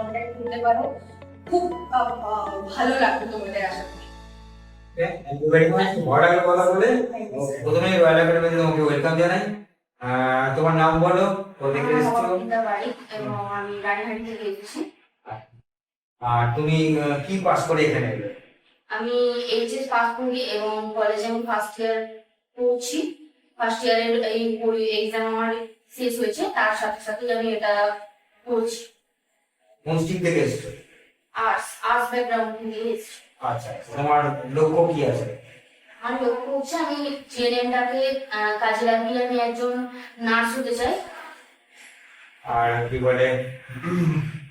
Contact করতে পারো। খুব ভালো লাগবে তোমাদের আশা করি। Thank you very much. ভালো লাগলো কথা বলে। প্রথমে রয়্যাল একাডেমিতে তোমাকে ওয়েলকাম জানাই। তোমার নাম বলো, কোথা থেকে এসেছো? এবং আমি রানীহাটি থেকে এসেছি। আর তুমি কি পাস করে এখানে এলে? আমি এইচএস পাস করি এবং কলেজে আমি ফার্স্ট ইয়ার পড়ছি। ফার্স্ট ইয়ারের এই এক্সাম আমার শেষ হয়েছে, তার সাথে সাথে আমি এটা করছি। কোন স্ট্রিম থেকে এসেছো? আর্টস ব্যাকগ্রাউন্ড থেকে এসেছি। আচ্ছা, তোমার লক্ষ্য কি আছে? আমার লক্ষ্য হচ্ছে আমি জেএনএমটাকে কাজে লাগিয়ে আমি একজন নার্স হতে চাই। আর কি বলে,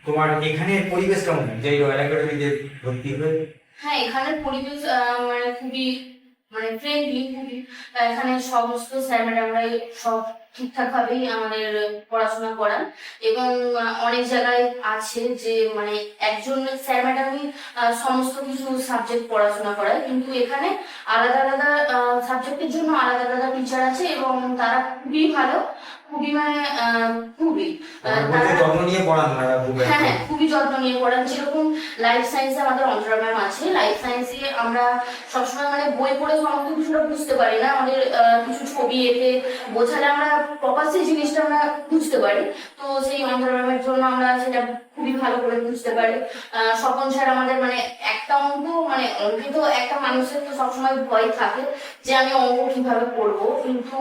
তোমার এখানে পরিবেশ কেমন, যে রয়্যাল একাডেমিতে ভর্তি হয়ে? হ্যাঁ, এখানের পরিবেশ মানে খুবই মানে ফ্রেন্ডলি, খুবই এখানে সমস্ত স্যার ম্যাডামরাই সব ঠিকঠাক ভাবেই আমাদের পড়াশোনা করান। এবং অনেক জায়গায় আছে যে মানে একজন স্যার ম্যাডামই সমস্ত কিছু সাবজেক্ট পড়াশোনা করায়, কিন্তু এখানে আলাদা আলাদা সাবজেক্টের জন্য আলাদা আলাদা টিচার আছে এবং তারা খুবই ভালো, খুবই মানে খুবই বলতে যত্ন নিয়ে পড়ানো হয়? হ্যাঁ হ্যাঁ, খুবই যত্ন নিয়ে পড়ান। যেরকম লাইফ সায়েন্সে আমাদের অন্তরা ম্যাম আছে, লাইফ সায়েন্সে আমরা সবসময় মানে বই পড়ে সমস্ত কিছুটা বুঝতে পারি না, আমাদের কিছু ছবি এঁকে বোঝালে আমরা প্রপার সেই জিনিসটা আমরা বুঝতে পারি। তো সেই অন্তরা ম্যামের জন্য আমরা সেটা খুবই ভালো করে বুঝতে পারি। স্বপন স্যার আমাদের মানে একটা অঙ্ক মানে অঙ্কে তো একটা মানুষের তো সবসময় ভয় থাকে যে আমি অঙ্ক কিভাবে করবো, কিন্তু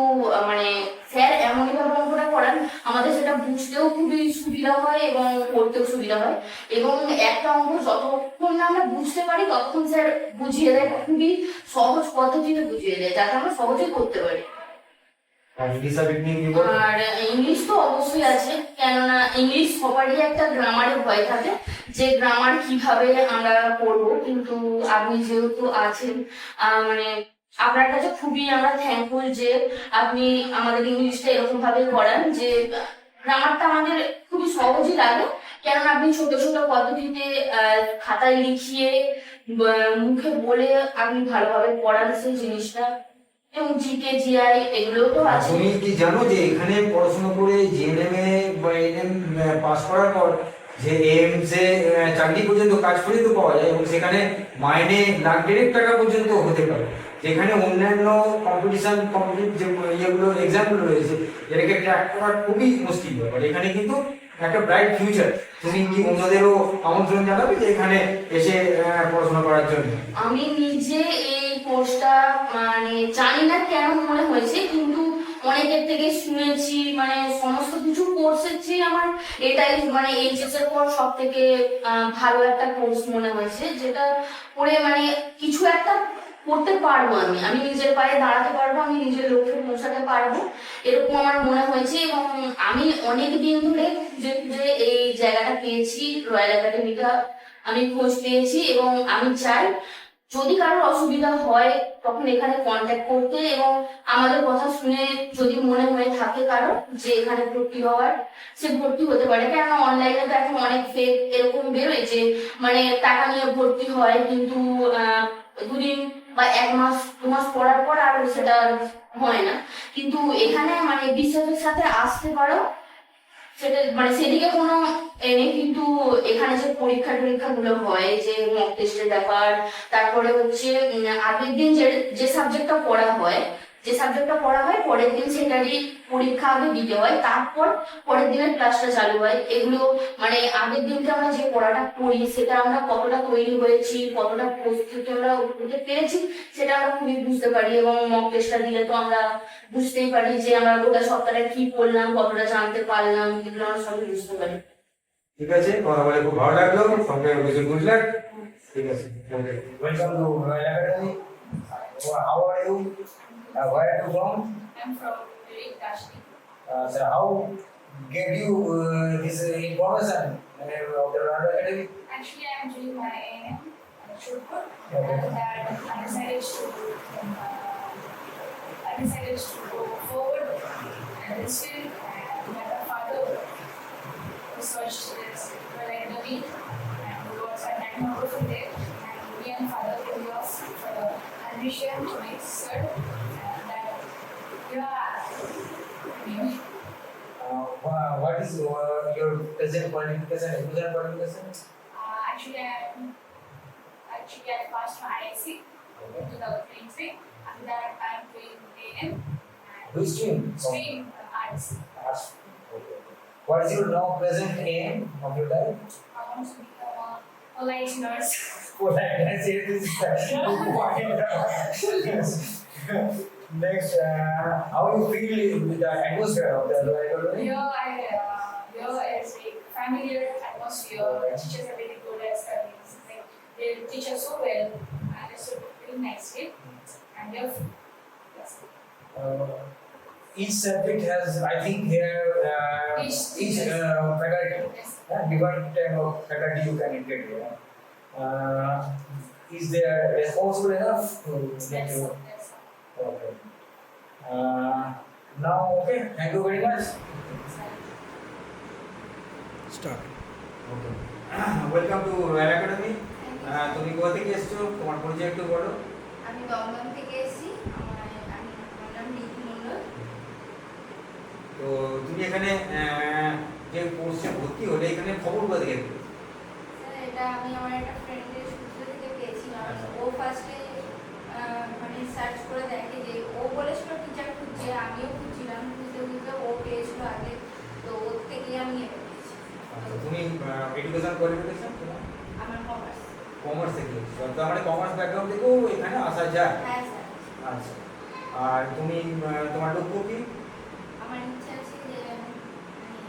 মানে স্যার এমনই ভাবে অঙ্কটা করান আমাদের সেটা বুঝতেও খুবই সুবিধা হয় এবং করতেও সুবিধা হয়। এবং একটা অঙ্ক যতক্ষণ না আমরা বুঝতে পারি ততক্ষণ স্যার বুঝিয়ে দেয়, খুবই সহজ পদ্ধতিতে বুঝিয়ে দেয় যাতে আমরা সহজেই করতে পারি। আর ইংলিশ তো অবশ্যই আছে, কেননা ইংলিশ সবারই একটা গ্রামারের ভয় থাকে যে গ্রামার কিভাবে আমরা পড়বো, কিন্তু আপনি যেহেতু আছেন মানে আপনার কাছে খুবই আমরা থ্যাঙ্কফুল যে আপনি আমাদের ইংলিশটা এরকম ভাবে করান যে গ্রামারটা আমাদের খুবই সহজই লাগে, কেননা আপনি ছোট ছোট পদ্ধতিতে খাতায় লিখিয়ে মুখে বলে আপনি ভালোভাবে পড়ান সেই জিনিসটা। এবং জিকে জিআই এগুলো তো আছে। তুমি কি জানো যে এখানে পড়াশোনা করে জিএনএম এ বা এনএম পাস করার পর যে এইমস এ চাকরি পর্যন্ত কাজ পর্যন্ত পাওয়া যায়, এবং সেখানে মাইনে লাখ দেড়েক টাকা পর্যন্ত হতে পারে, যেখানে অন্যান্য কম্পিটিশন যে ইয়েগুলো এক্সামগুলো রয়েছে এটাকে ট্র্যাক করা খুবই মুশকিল ব্যাপার। এখানে কিন্তু একটা ব্রাইট ফিউচার। তুমি কি অন্যদেরও আমন্ত্রণ জানাবে যে এখানে এসে পড়াশোনা করার জন্য? আমি নিজে এই কোর্সটা মানে জানি না কেন মনে হয়েছে, কিন্তু অনেকের থেকে শুনেছি মানে সমস্ত কিছু কোর্সের চেয়ে আমার এটাই মানে এইচএস এর পর সব থেকে ভালো একটা কোর্স মনে হয়েছে, যেটা করে মানে কিছু একটা করতে পারবো, আমি আমি নিজের পায়ে দাঁড়াতে পারবো, আমি নিজের লক্ষ্যে পৌঁছাতে পারবো, এরকম আমার মনে হয়েছে। এবং আমি অনেক দিন ধরে খুঁজে খুঁজে এই জায়গাটা পেয়েছি, রয়্যাল একাডেমিটা আমি খোঁজ পেয়েছি। এবং আমি চাই যদি কারোর অসুবিধা হয় তখন এখানে কন্ট্যাক্ট করতে, এবং আমাদের কথা শুনে যদি মনে হয়ে থাকে কারো যে এখানে ভর্তি হওয়ার, সে ভর্তি হতে পারে। কেননা অনলাইনে তো এখন অনেক ফেক এরকম বেরোয় যে মানে টাকা নিয়ে ভর্তি হয়, কিন্তু দুদিন বা এক মাস দু মাস পড়ার পর আর সেটা হয় না। কিন্তু এখানে মানে বিশ্বাসের সাথে আসতে পারো, সেটা মানে সেদিকে কোনো নেই। কিন্তু এখানে যে পরীক্ষা গুলো হয়, যে মক টেস্টের ব্যাপার, তারপরে হচ্ছে আগের দিন যে সাবজেক্টটা পড়া হয়, পরের দিন সেটারই পরীক্ষা আগে দিতে হয়, তারপর পরের দিনের ক্লাসটা চালু হয়। এগুলো মানে আগের দিনকে আমরা যে পড়াটা করি সেটা আমরা কতটা তৈরি হয়েছি, কতটা প্রস্তুতি আমরা হতে পেরেছি, সেটা আমরা খুবই বুঝতে পারি। এবং মক টেস্টটা দিলে তো আমরা বুঝতেই পারি যে আমরা গোটা সপ্তাহে কি করলাম, কতটা জানতে পারলাম, এগুলো আমরা সবই বুঝতে পারি। ঠিক আছে, কথা বলে খুব ভালো লাগলো, সঙ্গে কিছু বুঝলেন। ঠিক আছে, welcome to royal academy. How are you? Where are you from? I'm from Kashmir. So how get you this information of the Royal Academy? Actually, I'm doing my AM at Shurpur, Okay. and that I decided to go forward in this field. And my father researched this Royal Academy, and we got an number from there. And me and father came off for the admission to next sir, and that yeah. What is your present qualification, education qualification? Actually, I passed my ISC in 2023. After that, I'm doing AM Which stream? stream arts. Arts. Okay. What is your now present aim of your life? I want to become a light nurse. Well, I can say this is next, how you feel with the atmosphere of the library? Here is a familiar atmosphere. Teachers are very good at studies. They teach us so well, and it's a very nice way. And yes. Each subject has, I think, here Each each faculty, Yes. different type of faculty you can get here. Is there responsible enough to make Yes. you? Yes. Okay. Now, okay, thank you very much. Start. Okay. Welcome to Royal Academy. তুমি কোথা থেকে এসছো? তোমার পরিচয় একটু বলো। আমি দমদম থেকে এসেছি। আমার নাম নীতি মণ্ডল। তো তুমি এখানে যে কোর্সে ভর্তি হলে এখানে খবর কোথা থেকে পেলে? স্যার এটা আমি আমার একটা ফ্রেন্ডের সূত্র থেকে পেয়েছিলাম। ও ফার্স্টে মানে সার্চ করে দেখে যে ও বলেছিল টিচার খুঁজছে, আমিও খুঁজছিলাম, খুঁজতে খুঁজতে ও পেয়েছিল আগে, তো ওর থেকেই আমি এটা পেয়েছি। আচ্ছা, তুমি এডুকেশন কোয়ালিফিকেশন আমার কমার্স। কমার্স থেকে এসছো, তার মানে কমার্স ব্যাকগ্রাউন্ড থেকেও এখানে আসা যায়। হ্যাঁ স্যার। আচ্ছা, আর তুমি তোমার লক্ষ্য কি? আমার ইচ্ছা আছে যে মানে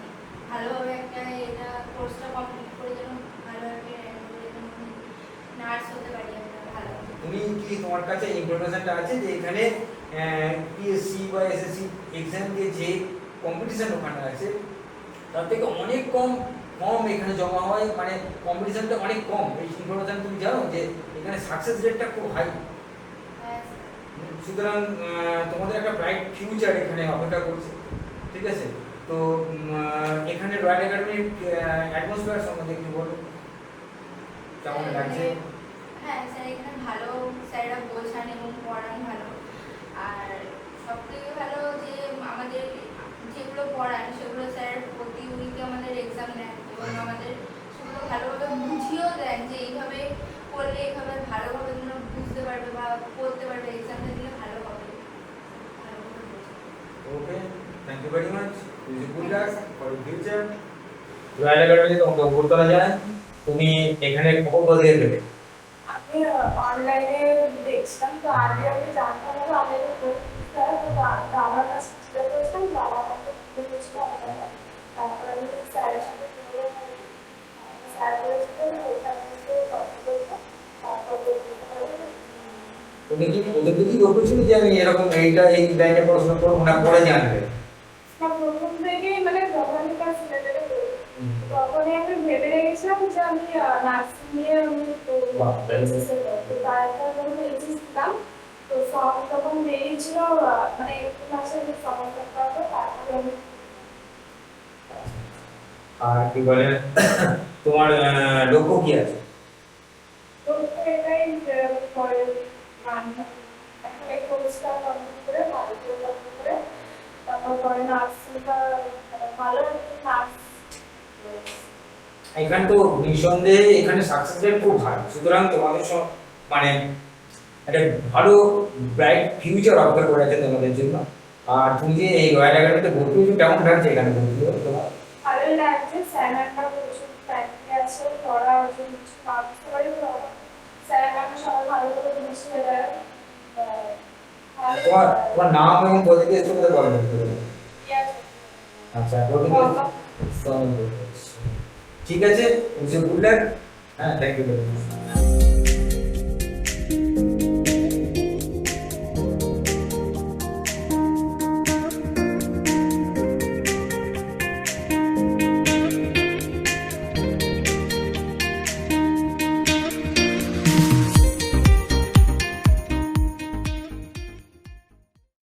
ভালোভাবে একটা এটা কোর্সটা কমপ্লিট করে যেন ভালোভাবে নার্স হতে পারি আমরা ভালো। তুমি কি তোমার কাছে ইনফরমেশনটা আছে যে এখানে পিএসসি বা এসএসসি এক্সাম দিয়ে যে কম্পিটিশন ওখানে আছে তার থেকে অনেক কম এখানে জমা হয়, মানে কম্পিটিশনটা অনেক কম। এই ইনফরমেশন তুমি জানো যে এখানে সাকসেস রেটটা খুব হাই। হ্যাঁ স্যার। সুতরাং তোমাদের একটা ব্রাইট ফিউচার এখানে অপেক্ষা করছে, ঠিক আছে? তো এখানে রয়্যাল একাডেমির অ্যাটমসফিয়ার সম্বন্ধে একটু বলো, কেমন লাগছে? হ্যাঁ স্যার, এখানে ভালো স্যাররা বোঝান এবং পড়ান ভালো। আর সব থেকে ভালো যে আমাদের যেগুলো পড়ান সেগুলো স্যার প্রতি উইকে আমাদের এক্সাম নেন এবং আমাদের সেগুলো ভালোভাবে বুঝিয়েও দেন যে এইভাবে করলে এইভাবে ভালোভাবে তোমরা বুঝতে পারবে বা করতে পারবে, এক্সামটা দিলে ভালো হবে। ভালোভাবে বোঝান। Okay, thank you very much. Wish good luck for your future. Royal একাডেমিতে তোমাকে ভর্তি করা যায়। তুমি এখানে খবর কোথা থেকে পেলে? আমি অনলাইনে দেখছিলাম, তো আগে আমি জানতাম না, আমি তো আমার কাছে জিজ্ঞাসা করেছিলাম, বাবা আমাকে বলেছিল তারপর আমি স্যারের সাথে স্যার বলেছিলেন ওইখানে তুমি কি ওদের দিকেই ভেবেছিলে যে আমি এরকম এইটা এই লাইনে পড়াশোনা করবো না, পরে জানবে? প্রথম থেকেই মানে যখন আমি ক্লাস 11 এ পড়ি তখনই আমি ভেবে রেখেছিলাম যে আমি নার্সিং নিয়ে আমি করবো। তো তারপর যখন এইচএস দিলাম, তো ফর্ম তখন বেরিয়েছিল মানে একটু মাসে ফর্ম করতে হবে, তারপরে আমি আর কি বলে তোমার লক্ষ্য কি আছে? তো এটাই যে পরে এখন এই কোর্সটা কমপ্লিট করে ভালো করে কমপ্লিট করে তারপর পরে নার্সিংটা ভালো একটা নার্স। এখানে তো নিঃসন্দেহে এখানে সাকসেস রেট খুব ভালো, সুতরাং তোমাদের সব মানে একটা ভালো ব্রাইট ফিউচার অপেক্ষা করে আছে তোমাদের জন্য। আর তুমি যে এই রয়্যাল একাডেমিতে ভর্তি হয়েছো, কেমন লাগছে এখানে ভর্তি হয়ে তোমার? ভালো লাগছে, স্যাররা প্রচুর ফ্যাক্টরি আছে, পড়া অর্জন কিছু ভাবতে পারি, স্যাররা সবাই ভালো করে বুঝিয়ে দেয়। তোমার নাম এবং কোথা থেকে এসছো বলতে পারবে? আচ্ছা, ঠিক আছে, গুড লাক। হ্যাঁ, থ্যাংক ইউ ভেরি মাচ।